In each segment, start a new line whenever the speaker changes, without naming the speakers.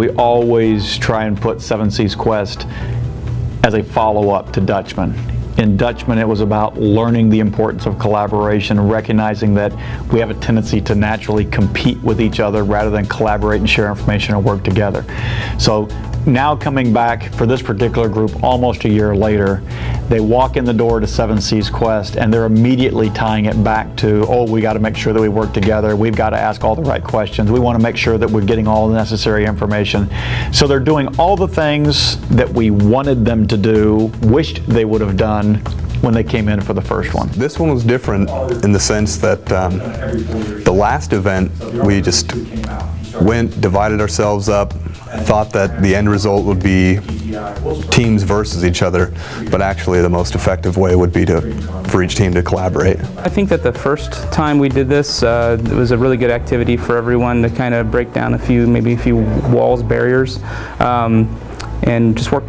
we always try and put 7 Seas Quest as a follow-up to Dutchman. In Dutchman, it was about learning the importance of collaboration, recognizing that we have a tendency to naturally compete with each other rather than collaborate and share information and work together. So now coming back for this particular group almost a year later, they walk in the door to 7 Seas Quest and they're immediately tying it back to, oh, we got to make sure that we work together. We've got to ask all the right questions. We want to make sure that we're getting all the necessary information. So they're doing all the things that we wanted them to do, wished they would have done when they came in for the first one.
This one was different in the sense that the last event, we just went, divided ourselves up, thought that the end result would be teams versus each other, but actually the most effective way would be for each team to collaborate.
I think that the first time we did this, it was a really good activity for everyone to kind of break down maybe a few walls, barriers, and just work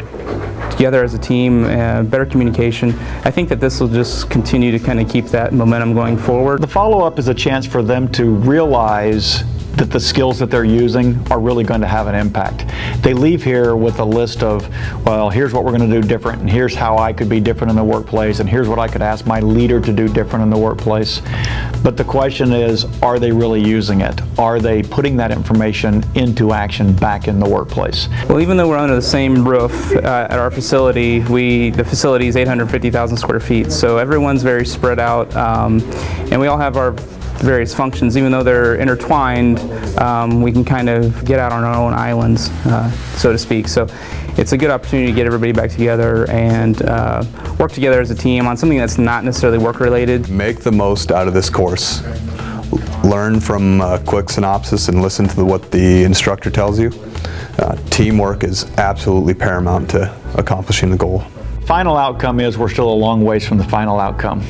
together as a team, better communication. I think that this will just continue to kind of keep that momentum going forward.
The follow-up is a chance for them to realize that the skills that they're using are really going to have an impact. They leave here with a list of, well, here's what we're going to do different, and here's how I could be different in the workplace, and here's what I could ask my leader to do different in the workplace. But the question is, are they really using it? Are they putting that information into action back in the workplace?
Well, even though we're under the same roof at our facility, the facility is 850,000 square feet, so everyone's very spread out, and we all have our various functions. Even though they're intertwined, we can kind of get out on our own islands, so to speak. So it's a good opportunity to get everybody back together and work together as a team on something that's not necessarily work related.
Make the most out of this course. Learn from a quick synopsis and listen to what the instructor tells you. Teamwork is absolutely paramount to accomplishing the goal.
Final outcome is we're still a long ways from the final outcome.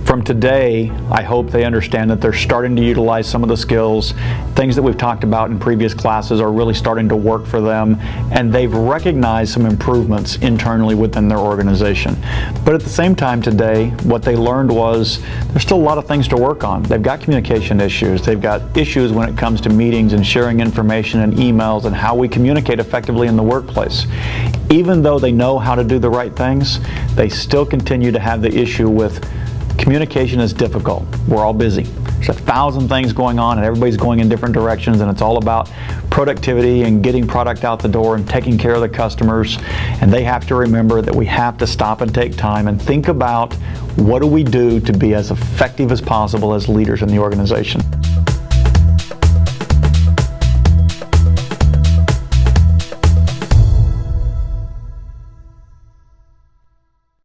From today, I hope they understand that they're starting to utilize some of the skills. Things that we've talked about in previous classes are really starting to work for them, and they've recognized some improvements internally within their organization. But at the same time today, what they learned was there's still a lot of things to work on. They've got communication issues. They've got issues when it comes to meetings and sharing information and emails and how we communicate effectively in the workplace. Even though they know how to do the right things, they still continue to have the issue with communication is difficult. We're all busy. There's 1,000 things going on and everybody's going in different directions, and it's all about productivity and getting product out the door and taking care of the customers. And they have to remember that we have to stop and take time and think about what do we do to be as effective as possible as leaders in the organization.